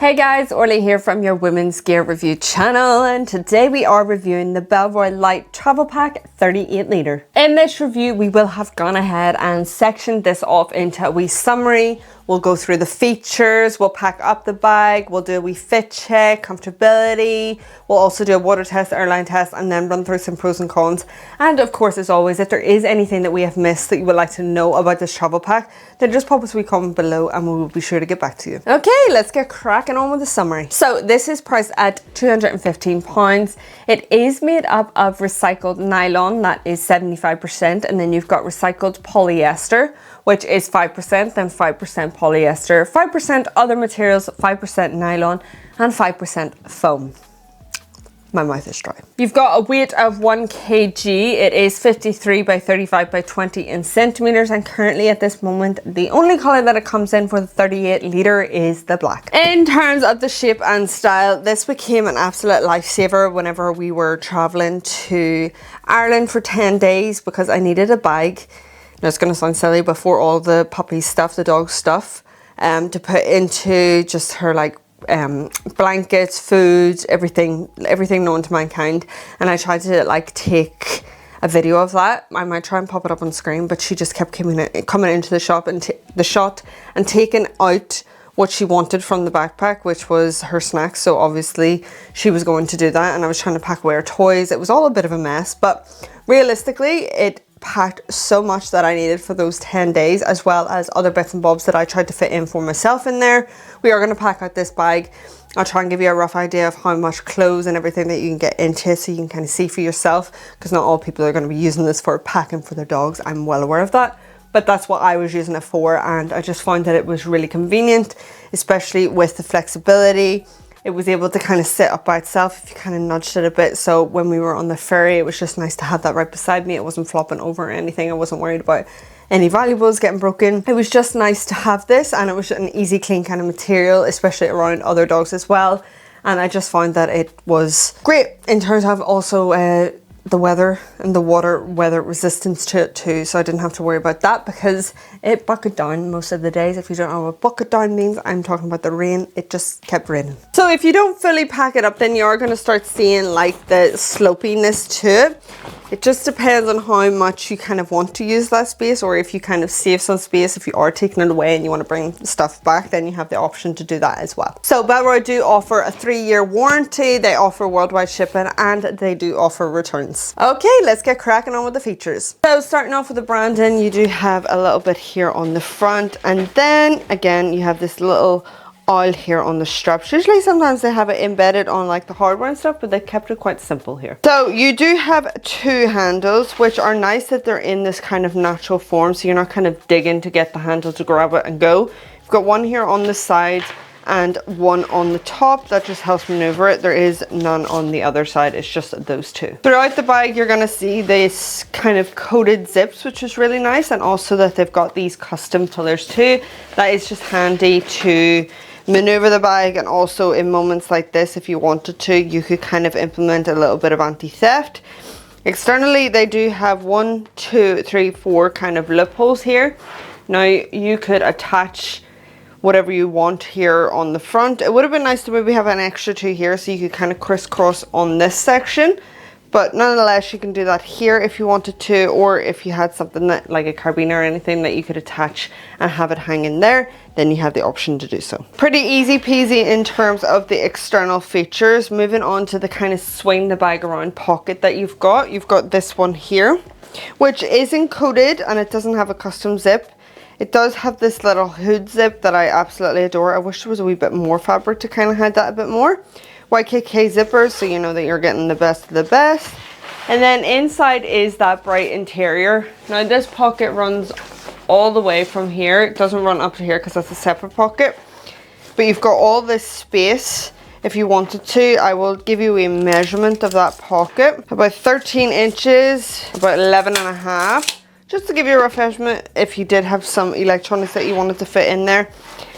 Hey guys, Orly here from your Women's Gear Review channel, and today we are reviewing the Bellroy Lite Travel Pack 38 litre. In this review we will have gone ahead and sectioned this off into a wee summary. We'll go through the features, we'll pack up the bag, we'll do a wee fit check, comfortability, we'll also do a water test, airline test, and then run through some pros and cons. And of course, as always, if there is anything that we have missed that you would like to know about this travel pack, then just pop us a wee comment below and we will be sure to get back to you. Okay, let's get cracking on with the summary. So this is priced at £215. It is made up of recycled nylon, that is 75%, and then you've got recycled polyester, which is 5%, then 5% polyester, 5% other materials, 5% nylon, and 5% foam. My mouth is dry. You've got a weight of 1 kg. It is 53 by 35 by 20 in centimeters, and currently at this moment the only color that it comes in for the 38 litre is the black. In terms of the shape and style, this became an absolute lifesaver whenever we were traveling to Ireland for 10 days because I needed a bag. Now it's going to sound silly, but for all the puppy stuff, the dog stuff, to put into just her blankets, food, everything known to mankind. And I tried to take a video of that. I might try and pop it up on screen, but she just kept coming into the shop and taking out what she wanted from the backpack, which was her snacks. So obviously she was going to do that, and I was trying to pack away her toys. It was all a bit of a mess, but realistically it packed so much that I needed for those 10 days, as well as other bits and bobs that I tried to fit in for myself in there. We are going to pack out this bag. I'll try and give you a rough idea of how much clothes and everything that you can get into, so you can kind of see for yourself, because not all people are going to be using this for packing for their dogs. I'm well aware of that, but that's what I was using it for, and I just found that it was really convenient, especially with the flexibility. It was able to kind of sit up by itself if you kind of nudged it a bit. So when we were on the ferry, it was just nice to have that right beside me. It wasn't flopping over or anything. I wasn't worried about any valuables getting broken. It was just nice to have this, and it was an easy, clean kind of material, especially around other dogs as well. And I just found that it was great in terms of also the weather and the weather resistance to it too, so I didn't have to worry about that because it bucketed down most of the days. If you don't know what bucket down means, I'm talking about the rain. It just kept raining. So if you don't fully pack it up, then you are going to start seeing the slopiness to it. It just depends on how much you kind of want to use that space, or if you kind of save some space. If you are taking it away and you want to bring stuff back, then you have the option to do that as well. So Bellroy do offer a 3-year warranty, they offer worldwide shipping, and they do offer returns. Okay, let's get cracking on with the features. So starting off with the branding, you do have a little bit here on the front, and then again you have this little oil here on the straps. Usually sometimes they have it embedded on the hardware and stuff, but they kept it quite simple here. So you do have 2 handles, which are nice that they're in this kind of natural form, so you're not kind of digging to get the handle to grab it and go. You've got one here on the side and one on the top that just helps maneuver it. There is none on the other side, it's just those 2. Throughout the bag you're going to see this kind of coated zips, which is really nice, and also that they've got these custom pillars too. That is just handy to maneuver the bag, and also in moments like this, if you wanted to, you could kind of implement a little bit of anti-theft. Externally they do have 1, 2, 3, 4 kind of lip holes here. Now you could attach whatever you want here on the front. It would have been nice to maybe have an extra 2 here, so you could kind of crisscross on this section, but nonetheless you can do that here if you wanted to, or if you had something that like a carabiner or anything that you could attach and have it hanging there, then you have the option to do so. Pretty easy peasy in terms of the external features. Moving on to the kind of swing the bag around pocket that you've got this one here, which isn't coated and it doesn't have a custom zip. It does have this little hood zip that I absolutely adore. I wish there was a wee bit more fabric to kind of hide that a bit more. YKK zippers, so you know that you're getting the best of the best. And then inside is that bright interior. Now this pocket runs all the way from here. It doesn't run up to here because that's a separate pocket. But you've got all this space if you wanted to. I will give you a measurement of that pocket. About 13 inches, about 11.5. Just to give you a rough estimate, if you did have some electronics that you wanted to fit in there.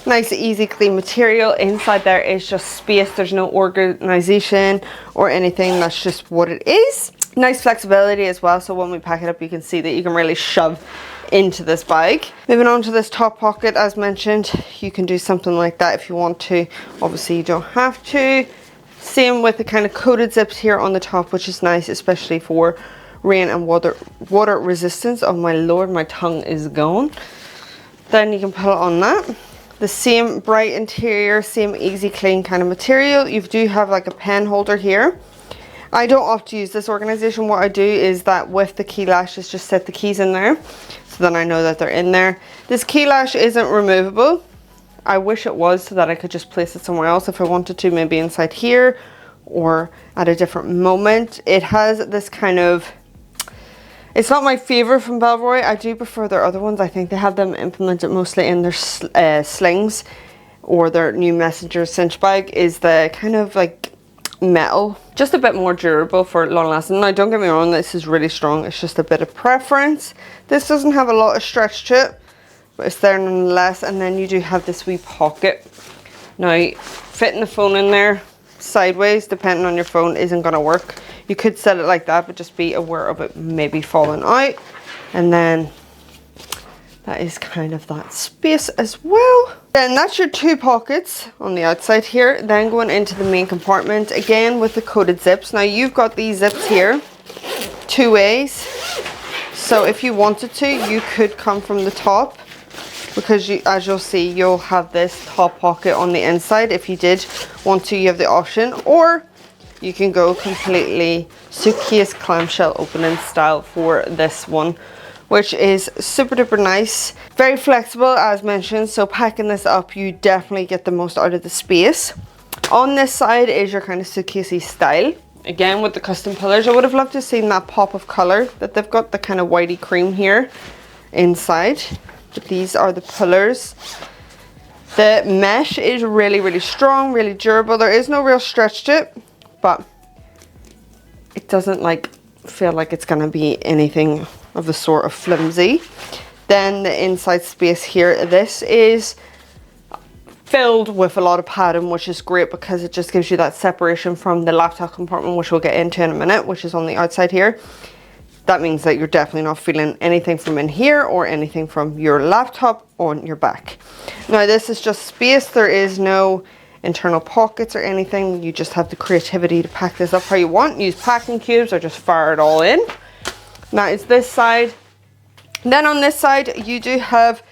Nice, easy, clean material. Inside there is just space. There's no organization or anything. That's just what it is. Nice flexibility as well. So when we pack it up, you can see that you can really shove into this bag. Moving on to this top pocket, as mentioned, you can do something like that if you want to. Obviously you don't have to. Same with the kind of coated zips here on the top, which is nice, especially for rain and water resistance. Oh my lord, my tongue is gone. Then you can put it on that. The same bright interior, same easy clean kind of material. You do have like a pen holder here. I don't opt to use this organization. What I do is that with the key lashes, just set the keys in there, so then I know that they're in there. This key lash isn't removable. I wish it was, so that I could just place it somewhere else if I wanted to, maybe inside here or at a different moment. It has this kind of, it's not my favorite from Bellroy. I do prefer their other ones. I think they have them implemented mostly in their slings or their new messenger cinch bag, is the kind of like metal, just a bit more durable for long lasting. Now don't get me wrong, this is really strong. It's just a bit of preference. This doesn't have a lot of stretch to it, but it's there nonetheless. And then you do have this wee pocket. Now fitting the phone in there sideways, depending on your phone, isn't going to work. You could set it like that, but just be aware of it maybe falling out. And then that is kind of that space as well. Then that's your two pockets on the outside here. Then going into the main compartment, again with the coated zips. Now you've got these zips here two ways. So if you wanted to, you could come from the top, because you, as you'll see, you'll have this top pocket on the inside. If you did want to, you have the option, or you can go completely suitcase clamshell opening style for this one, which is super duper nice. Very flexible, as mentioned, so packing this up, you definitely get the most out of the space. On this side is your kind of suitcasey style. Again, with the custom pillars, I would have loved to have seen that pop of color that they've got, the kind of whitey cream here inside. But these are the pillars. The mesh is really, really strong, really durable. There is no real stretch to it, but it doesn't like feel like it's gonna be anything of the sort of flimsy. Then the inside space here, this is filled with a lot of padding, which is great because it just gives you that separation from the laptop compartment, which we'll get into in a minute, which is on the outside here. That means that you're definitely not feeling anything from in here or anything from your laptop on your back. Now this is just space. There is no internal pockets or anything. You just have the creativity to pack this up how you want. Use packing cubes or just fire it all in. That is this side. Then on this side, you do have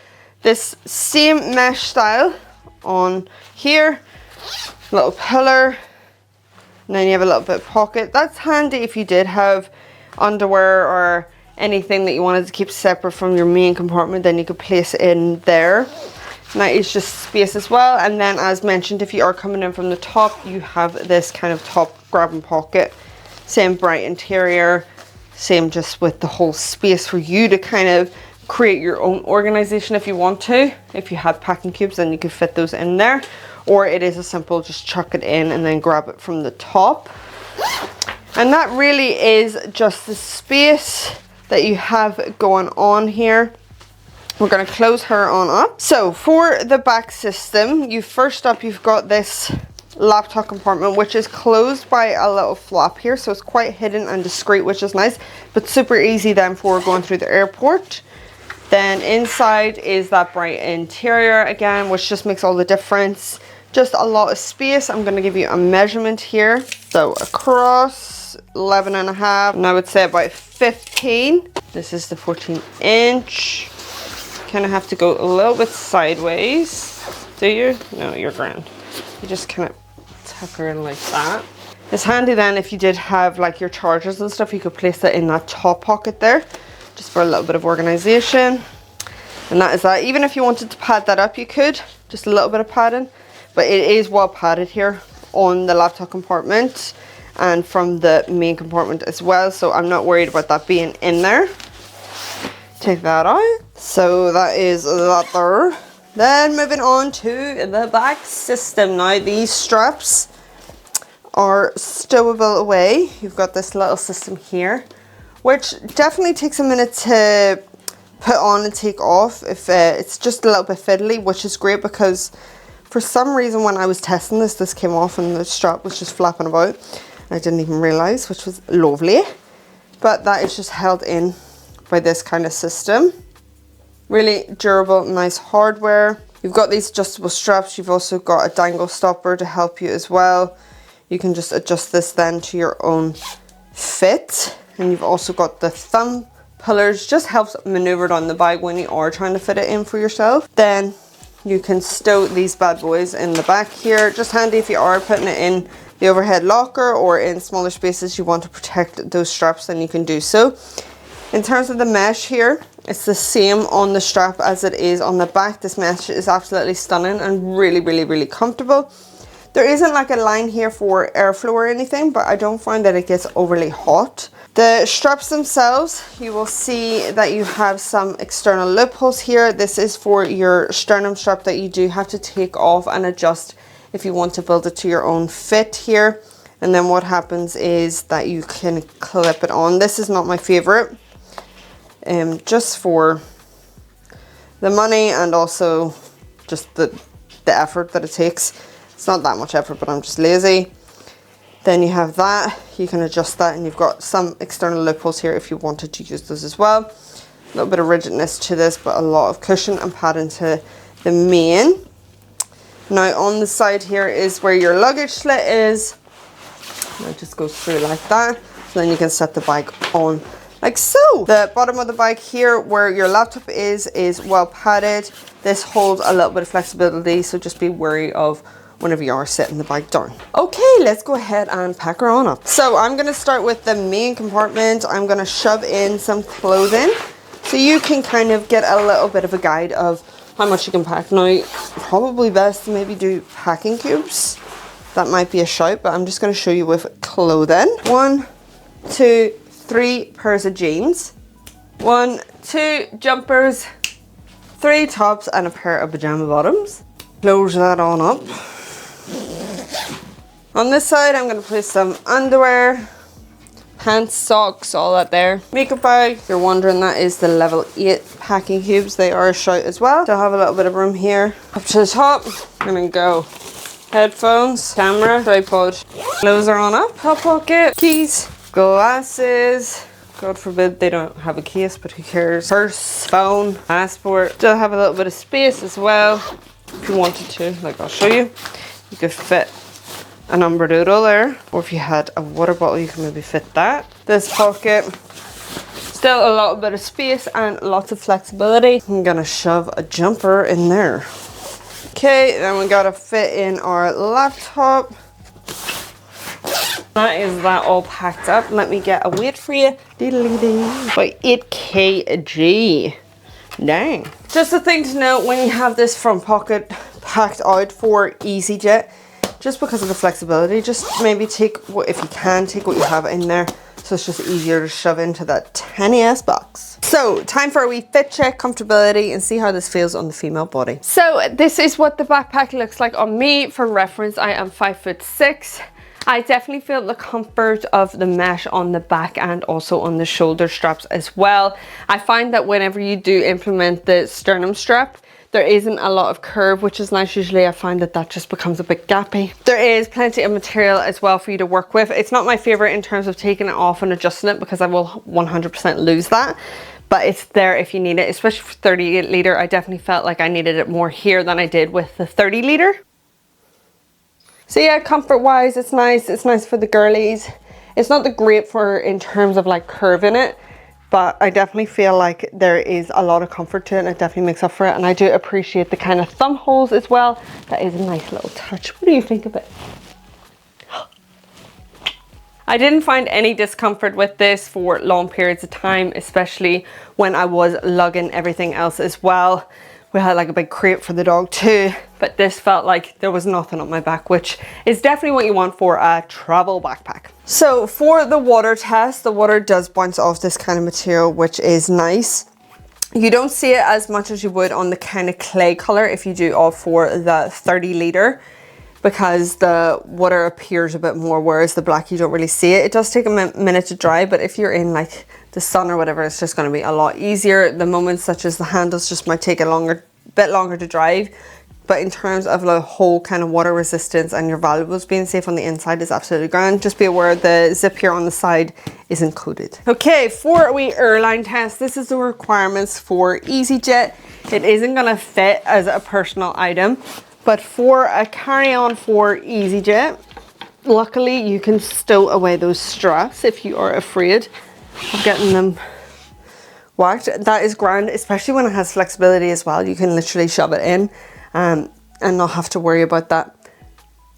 this same mesh style on here. Little pillar. And then you have a little bit of pocket. That's handy if you did have underwear or anything that you wanted to keep separate from your main compartment, then you could place it in there. And that is just space as well. And then, as mentioned, if you are coming in from the top, you have this kind of top grabbing pocket. Same bright interior, same just with the whole space for you to kind of create your own organization if you want to. If you had packing cubes, then you could fit those in there, or it is a simple just chuck it in and then grab it from the top. And that really is just the space that you have going on here. We're going to close her on up. So for the back system, first up you've got this laptop compartment, which is closed by a little flap here, so it's quite hidden and discreet, which is nice, but super easy then for going through the airport. Then inside is that bright interior again, which just makes all the difference. Just a lot of space. I'm going to give you a measurement here. So across 11.5, and I would say about 15. This is the 14-inch. Kind of have to go a little bit sideways. Do you? No, you're grand. You just kind of tuck her in like that. It's handy then if you did have like your chargers and stuff, you could place that in that top pocket there, just for a little bit of organization. And that is that. Even if you wanted to pad that up, you could, just a little bit of padding. But it is well padded here on the laptop compartment and from the main compartment as well, so I'm not worried about that being in there. Take that out. So that is that there. Then moving on to the back system. Now these straps are stowable away. You've got this little system here, which definitely takes a minute to put on and take off if it's just a little bit fiddly, which is great because for some reason when I was testing this came off and the strap was just flapping about. I didn't even realize, which was lovely. But that is just held in by this kind of system. Really durable, nice hardware. You've got these adjustable straps. You've also got a dangle stopper to help you as well. You can just adjust this then to your own fit. And you've also got the thumb pullers, just helps maneuver it on the bag when you are trying to fit it in for yourself. Then you can stow these bad boys in the back here. Just handy if you are putting it in the overhead locker or in smaller spaces you want to protect those straps, then you can do so. In terms of the mesh here, it's the same on the strap as it is on the back. This mesh is absolutely stunning and really, really, really comfortable. There isn't like a line here for airflow or anything, but I don't find that it gets overly hot. The straps themselves, you will see that you have some external loopholes here. This is for your sternum strap that you do have to take off and adjust if you want to build it to your own fit here. And then what happens is that you can clip it on. This is not my favorite. Just for the money and also just the effort that it takes. It's not that much effort, but I'm just lazy. Then you have that, you can adjust that, and you've got some external loopholes here if you wanted to use those as well. A little bit of rigidness to this, but a lot of cushion and padding to the main. Now on the side here is where your luggage slit is. And it just goes through like that. So then you can set the bag on like so. The bottom of the bag here where your laptop is well padded. This holds a little bit of flexibility, so just be wary of whenever you are setting the bag down. Okay, let's go ahead and pack her on up. So I'm going to start with the main compartment. I'm going to shove in some clothing so you can kind of get a little bit of a guide of how much you can pack. Now, probably best to maybe do packing cubes. That might be a shout, but I'm just going to show you with clothing. 1, 2, 3 pairs of jeans, 1, 2 jumpers, 3 tops, and a pair of pajama bottoms. Close that on up. On this side, I'm going to place some underwear, pants, socks, all that there. Makeup bag, if you're wondering, that is the level 8 packing cubes. They are a shout as well. They'll have a little bit of room here. Up to the top, and then go. Headphones, camera, tripod. Clothes are on up, top pocket, keys, glasses. God forbid they don't have a case, but who cares? Purse, phone, passport. Still have a little bit of space as well. If you wanted to, like I'll show you. You could fit an umbradoodle there, or if you had a water bottle, you can maybe fit that. This pocket, still a little bit of space and lots of flexibility. I'm gonna shove a jumper in there. Okay, then we gotta fit in our laptop. That is that all packed up. Let me get a weight for you. By 8 kg. Dang. Just a thing to note when you have this front pocket packed out for EasyJet, just because of the flexibility, just maybe take what, if you can, take what you have in there. So it's just easier to shove into that tiny ass box. So time for a wee fit check, comfortability, and see how this feels on the female body. So this is what the backpack looks like on me. For reference, I am 5'6". I definitely feel the comfort of the mesh on the back and also on the shoulder straps as well. I find that whenever you do implement the sternum strap, there isn't a lot of curve, which is nice. Usually I find that that just becomes a bit gappy. There is plenty of material as well for you to work with. It's not my favorite in terms of taking it off and adjusting it, because I will 100% lose that. But it's there if you need it, especially for 38 litre. I definitely felt like I needed it more here than I did with the 30 litre. So yeah, comfort wise, it's nice. It's nice for the girlies. It's not the great for in terms of like curve in it, but I definitely feel like there is a lot of comfort to it, and it definitely makes up for it. And I do appreciate the kind of thumb holes as well. That is a nice little touch. What do you think of it? I didn't find any discomfort with this for long periods of time, especially when I was lugging everything else as well. We had like a big crate for the dog too, but this felt like there was nothing on my back, which is definitely what you want for a travel backpack. So for the water test, the water does bounce off this kind of material, which is nice. You don't see it as much as you would on the kind of clay color if you do opt for the 30 litre, because the water appears a bit more, whereas the black you don't really see it. It does take a minute to dry, but if you're in like the sun or whatever, it's just going to be a lot easier. The moments such as the handles just might take a bit longer to dry, But in terms of the whole kind of water resistance and your valuables being safe on the inside is absolutely grand. Just be aware the zip here on the side is included. Okay, for a wee airline test, this is the requirements for EasyJet. It isn't gonna fit as a personal item, but for a carry-on for EasyJet, luckily you can stow away those straps if you are afraid of getting them whacked. That is grand, especially when it has flexibility as well. You can literally shove it in and not have to worry about that.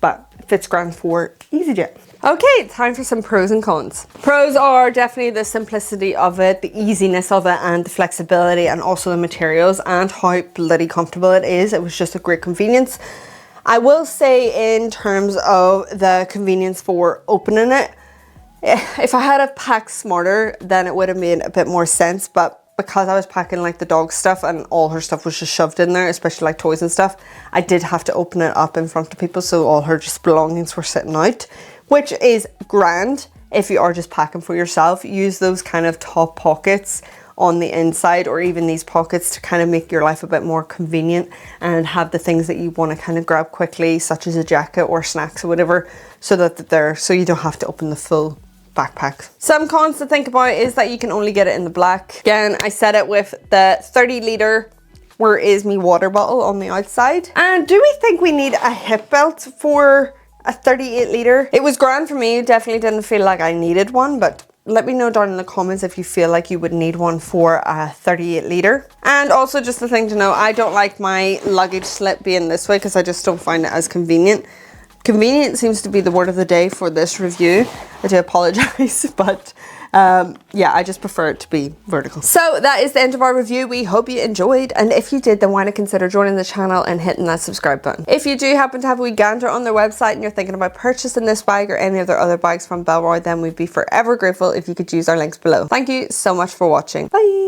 But it fits grand for EasyJet. Okay, time for some pros and cons. Pros are definitely the simplicity of it, the easiness of it, and the flexibility, and also the materials and how bloody comfortable it is. It was just a great convenience. I will say in terms of the convenience for opening it, if I had packed smarter, then it would have made a bit more sense, but because I was packing like the dog stuff and all her stuff was just shoved in there, especially like toys and stuff, I did have to open it up in front of people, so all her just belongings were sitting out, which is grand if you are just packing for yourself. Use those kind of top pockets on the inside, or even these pockets, to kind of make your life a bit more convenient and have the things that you want to kind of grab quickly, such as a jacket or snacks or whatever, so you don't have to open the full backpack. Some cons to think about is that you can only get it in the black. Again, I said it with the 30 litre, where is my water bottle on the outside. And do we think we need a hip belt for a 38 litre? It was grand for me, definitely didn't feel like I needed one, but let me know down in the comments if you feel like you would need one for a 38 litre. And also just the thing to know, I don't like my luggage slip being this way because I just don't find it as convenient. Convenient seems to be the word of the day for this review. I do apologize, but yeah, I just prefer it to be vertical. So that is the end of our review. We hope you enjoyed, and if you did, then why not consider joining the channel and hitting that subscribe button. If you do happen to have a wee gander on their website and you're thinking about purchasing this bag or any of their other bags from Bellroy, then we'd be forever grateful if you could use our links below. Thank you so much for watching. Bye.